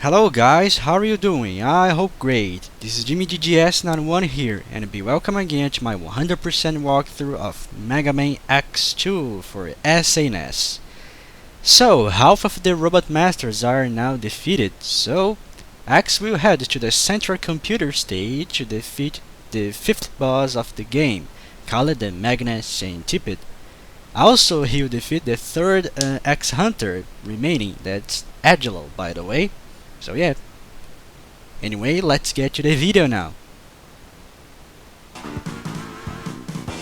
Hello guys, how are you doing? I hope great. This is Jimmy GGS91 here, and be welcome again to my 100% walkthrough of Mega Man X2 for SNES. So, half of the Robot Masters are now defeated, so X will head to the Central Computer stage to defeat the fifth boss of the game, called the Magna Centipede. Also, he will defeat the third X Hunter remaining, that's Agile by the way. So yeah. Anyway, let's get to the video now.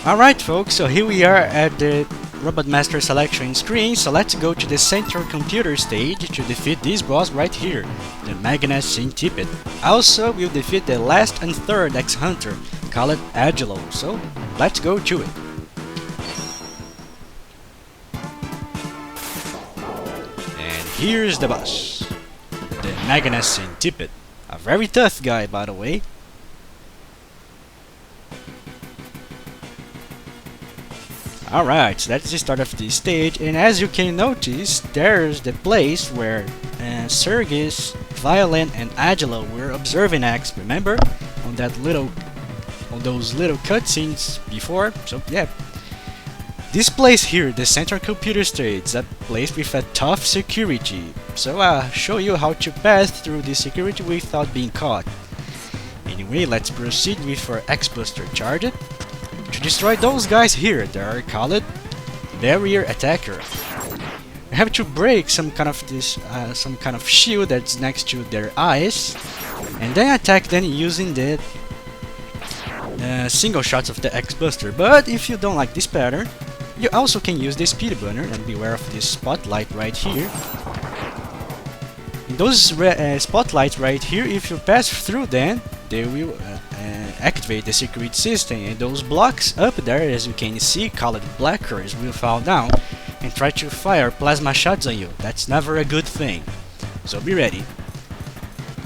Alright folks, so here we are at the Robot Master selection screen, so let's go to the Central Computer stage to defeat this boss right here, the Magna Centipede. Also, we'll defeat the last and third X-Hunter, called Agile, so let's go to it. And here's the boss. The Magna Centipede. A very tough guy, by the way. Alright, so that's the start of this stage, and as you can notice, there's the place where Sergis, Violent, and Agile were observing X, remember? On those little cutscenes before, so yeah. This place here, the Central Computer stage, is a place with a tough security, so I'll show you how to pass through this security without being caught. Anyway, let's proceed with our X-Buster charge to destroy those guys here. They are called barrier attacker. You have to break some kind of shield that's next to their eyes, and then attack them using the single shots of the X-Buster. But if you don't like this pattern, you also can use the speed burner, and beware of this spotlight right here. Those spotlights right here, if you pass through them, they will activate the security system, and those blocks up there, as you can see, called blackers, will fall down and try to fire plasma shots on you. That's never a good thing, so be ready.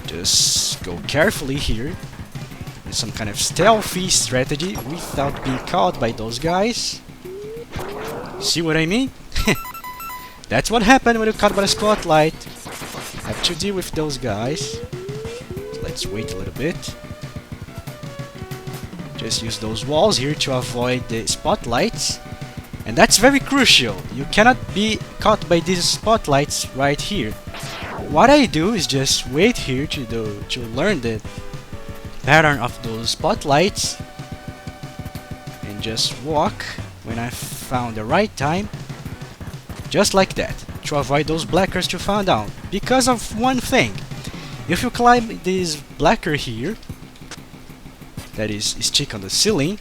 Just go carefully here, with some kind of stealthy strategy without being caught by those guys. See what I mean? That's what happened when you caught by a spotlight. Have to deal with those guys. So let's wait a little bit. Just use those walls here to avoid the spotlights. And that's very crucial. You cannot be caught by these spotlights right here. What I do is just wait here to learn the pattern of those spotlights, and just walk when I found the right time, just like that, to avoid those blackers to fall down. Because of one thing, if you climb this blacker here, that is stick on the ceiling,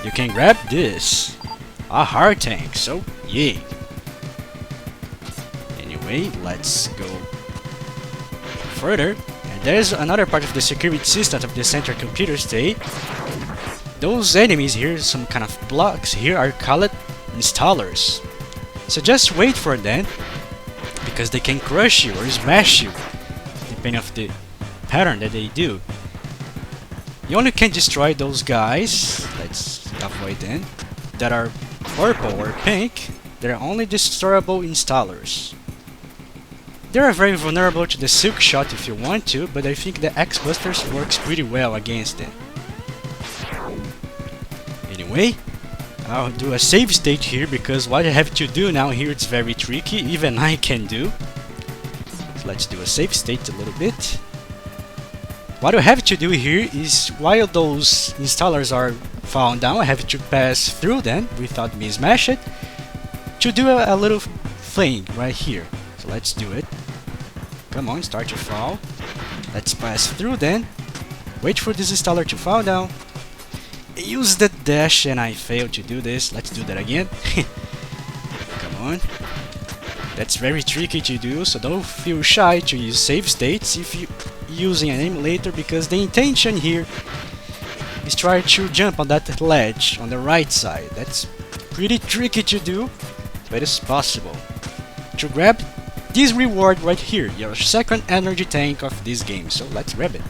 you can grab this, a heart tank, so yay. Anyway, let's go further, and there's another part of the security system of the Central Computer state. Those enemies here, some kind of blocks here, are called installers. So just wait for them, because they can crush you or smash you, depending on the pattern that they do. You only can destroy those guys, let's avoid them, that are purple or pink. They're only destroyable installers. They are very vulnerable to the silk shot if you want to, but I think the X-Busters works pretty well against them. Anyway, I'll do a save state here, because what I have to do now here it's very tricky, even I can do. So let's do a save state a little bit. What I have to do here is, while those installers are falling down, I have to pass through them without being smashed, to do a little thing right here. So let's do it. Come on, start to fall. Let's pass through them, wait for this installer to fall down, use the dash, and I failed to do this. Let's do that again. Come on. That's very tricky to do, so don't feel shy to use save states if you're using an emulator, because the intention here is try to jump on that ledge on the right side. That's pretty tricky to do, but it's possible. To grab this reward right here, your second energy tank of this game, so let's grab it.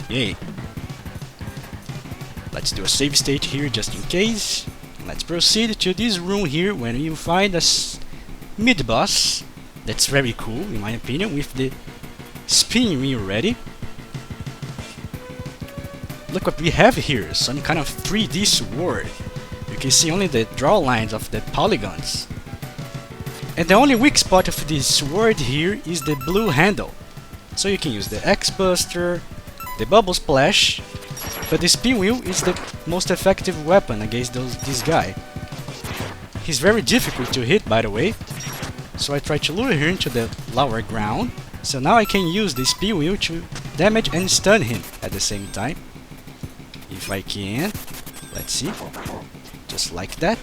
Yay. Let's do a save state here just in case. Let's proceed to this room here when you find a mid-boss That's very cool in my opinion, with the spin wheel ready. Look what we have here, some kind of 3D sword. You can see only the draw lines of the polygons. And the only weak spot of this sword here is the blue handle. So you can use the X-Buster, the Bubble Splash, but the spin wheel is the most effective weapon against this guy. He's very difficult to hit, by the way, so I try to lure him into the lower ground, so now I can use the spin wheel to damage and stun him at the same time. If I can, let's see, just like that.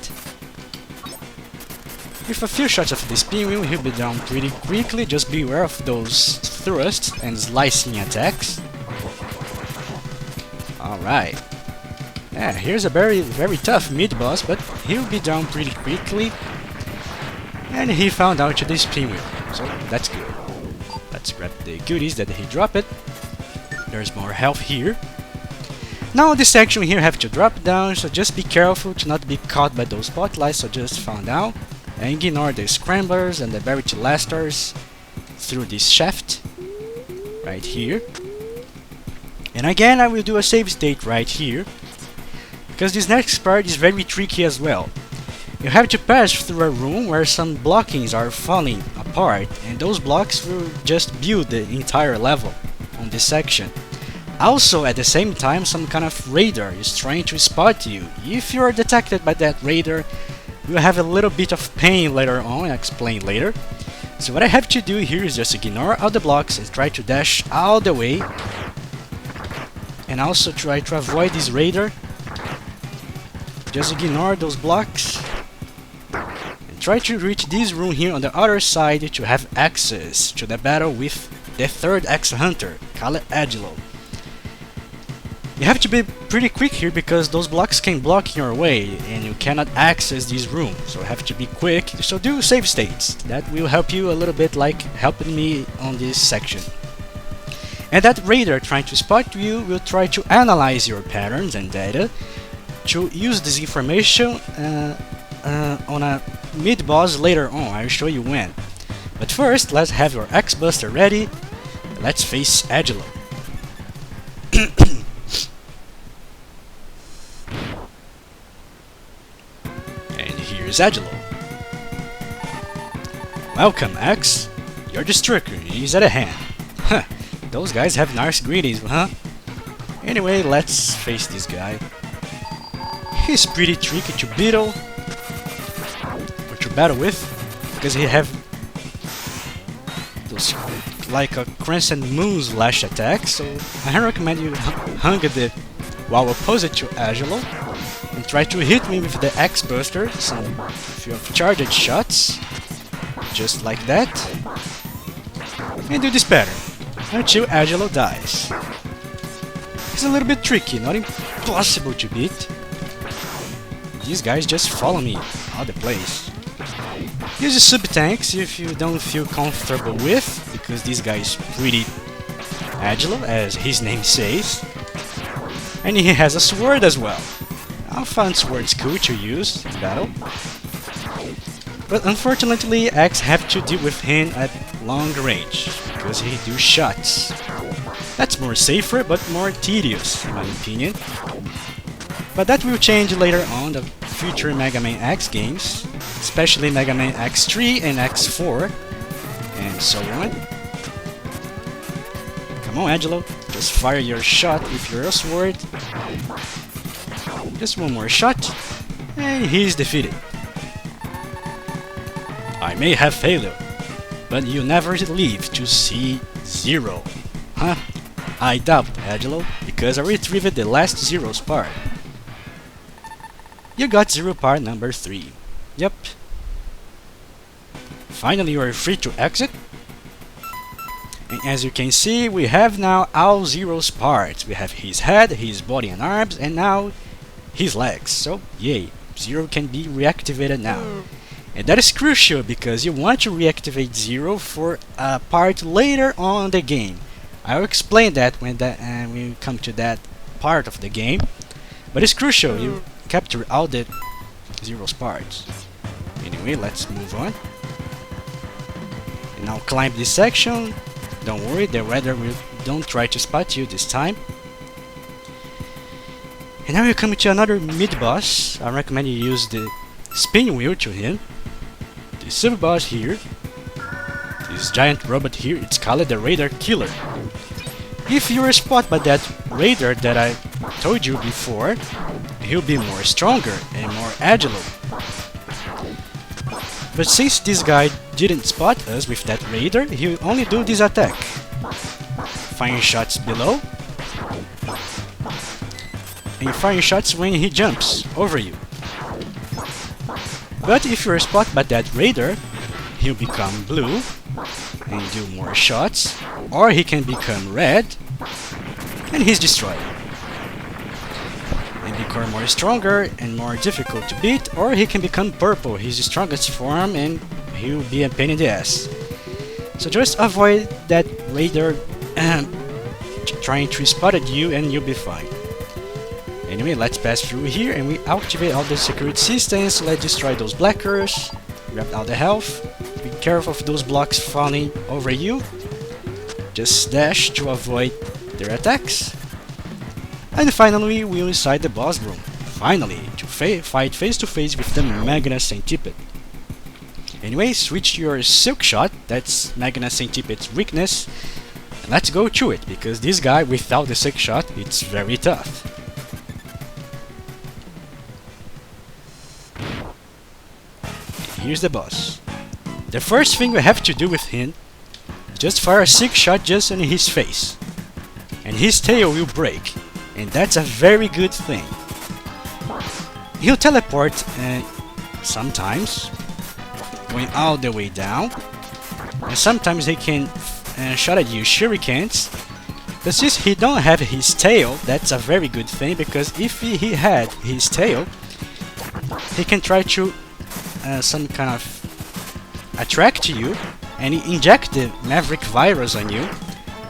With a few shots of the spin wheel, he'll be down pretty quickly, just beware of those thrusts and slicing attacks. Alright. Yeah, here's a very tough mid-boss, but he'll be down pretty quickly. And he found out the spin wheel, so that's good. Let's grab the goodies that he dropped. There's more health here. Now this section here have to drop down, so just be careful to not be caught by those spotlights, so just fall down. And ignore the scramblers and the buried elasters through this shaft right here. And again I will do a save state right here, because this next part is very tricky as well. You have to pass through a room where some blockings are falling apart, and those blocks will just build the entire level on this section. Also, at the same time, some kind of radar is trying to spot you. If you are detected by that radar, you will have a little bit of pain later on, I'll explain later. So what I have to do here is just ignore all the blocks and try to dash all the way. And also try to avoid this radar. Just ignore those blocks. And try to reach this room here on the other side to have access to the battle with the third X-Hunter, called Agile. You have to be pretty quick here because those blocks can block your way and you cannot access this room, so you have to be quick. So do save states, that will help you a little bit, like helping me on this section. And that radar trying to spot you will try to analyze your patterns and data to use this information on a mid-boss later on. I'll show you when. But first, let's have your X-Buster ready. Let's face Agile. Agile. Welcome, X. Your destructor is at hand. Huh, those guys have nice greetings, huh? Anyway, let's face this guy. He's pretty tricky to battle with, because he have those like a crescent moon slash attack, so I recommend you hang the while opposite to Agile. And try to hit me with the X-Buster, some few charged shots, just like that, and do this pattern until Agile dies. It's a little bit tricky, not impossible to beat. These guys just follow me all the place. Use the sub-tanks if you don't feel comfortable with, because this guy is pretty agile, as his name says, and he has a sword as well. I found swords cool to use in battle, but unfortunately X have to deal with him at long range because he do shots. That's more safer but more tedious in my opinion. But that will change later on the future Mega Man X games, especially Mega Man X3 and X4 and so on. Come on, Agile, just fire your shot with your sword. Just one more shot, and he's defeated. I may have failed, but you never live to see zero. Huh? I doubt, Agile, because I retrieved the last zeros part. You got zero part number 3. Yep. Finally, you are free to exit. And as you can see, we have now all zeros parts. We have his head, his body and arms, and now his legs. So yay, Zero can be reactivated now. And that is crucial because you want to reactivate Zero for a part later on in the game. I'll explain that when we come to that part of the game. But it's crucial, you capture all the Zero's parts. Anyway, let's move on. Now climb this section. Don't worry, the radar will don't try to spot you this time. And now you come to another mid-boss. I recommend you use the spin wheel to him. The sub-boss here. This giant robot here, it's called the Radar Killer. If you are spotted by that radar that I told you before, he'll be more stronger and more agile. But since this guy didn't spot us with that radar, he'll only do this attack. Firing shots below, and firing shots when he jumps over you. But if you're spotted by that radar, he'll become blue and do more shots, or he can become red and he's destroyed. And become more stronger and more difficult to beat, or he can become purple, his strongest form, and he'll be a pain in the ass. So just avoid that radar trying to spot at you and you'll be fine. Anyway, let's pass through here and we activate all the security systems. Let's destroy those blackers, grab all the health, be careful of those blocks falling over you, just dash to avoid their attacks. And finally, we're inside the boss room, finally, to fight face to face with the Magna Centipede. Anyway, switch to your Silk Shot, that's Magna Centipede's weakness. Let's go to it, because this guy without the Silk Shot, it's very tough. Here's the boss. The first thing we have to do with him, just fire a Silk Shot just on his face. And his tail will break, and that's a very good thing. He'll teleport sometimes, going all the way down, and sometimes he can shot at you shurikens. But since he don't have his tail, that's a very good thing, because if he had his tail, he can try to some kind of attract you and inject the Maverick Virus on you,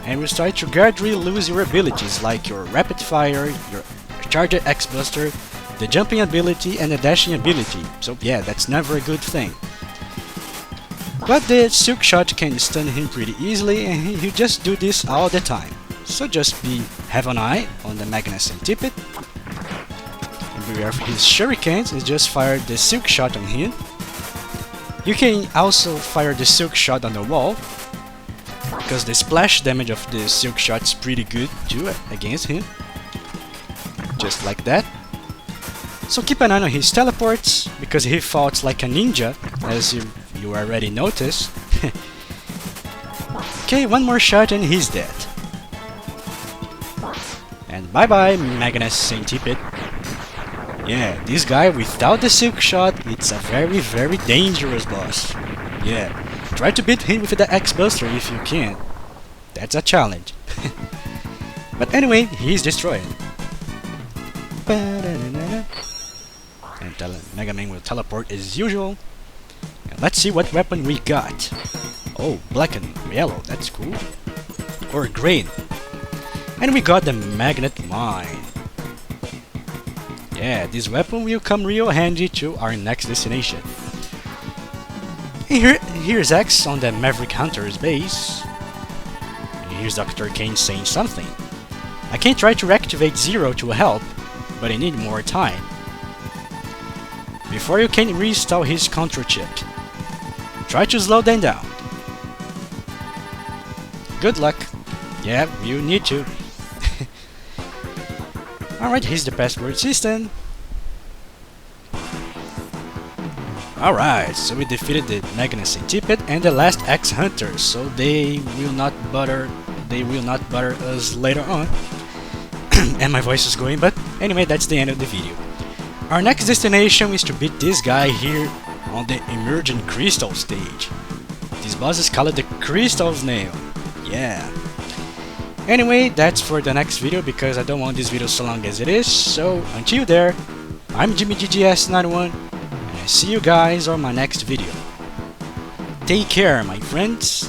and will start to gradually lose your abilities like your rapid fire, your charger X-Buster, the jumping ability and the dashing ability. So yeah, that's never a good thing. But the Silk Shot can stun him pretty easily, and he'll just do this all the time. So just have an eye on the Magna Centipede. And beware of his shurikens and just fire the Silk Shot on him. You can also fire the Silk Shot on the wall, because the splash damage of the Silk Shot is pretty good too against him. Just like that. So keep an eye on his teleports, because he fights like a ninja, as you already noticed. Okay, one more shot and he's dead. And bye bye, Magna Centipede. Yeah, this guy without the Silk Shot, it's a very, very dangerous boss. Yeah, try to beat him with the X-Buster if you can. That's a challenge. But anyway, he's destroyed. And Mega Man will teleport as usual. And let's see what weapon we got. Oh, black and yellow, that's cool. Or green. And we got the Magnet Mine. Yeah, this weapon will come real handy to our next destination. And here's X on the Maverick Hunter's base. And here's Dr. Kane saying something. I can try to activate Zero to help, but I need more time. Before you can reinstall his control chip. Try to slow them down. Good luck. Yeah, you need to. Alright, here's the password system. Alright, so we defeated the Magna Centipede and the last X-Hunter, so they will not bother us later on. And my voice is going, but anyway, that's the end of the video. Our next destination is to beat this guy here on the Emergent Crystal stage. This boss is called the Crystal Snail. Yeah. Anyway, that's for the next video, because I don't want this video so long as it is. So until there, I'm Jimmy GGS91, and I see you guys on my next video. Take care, my friends.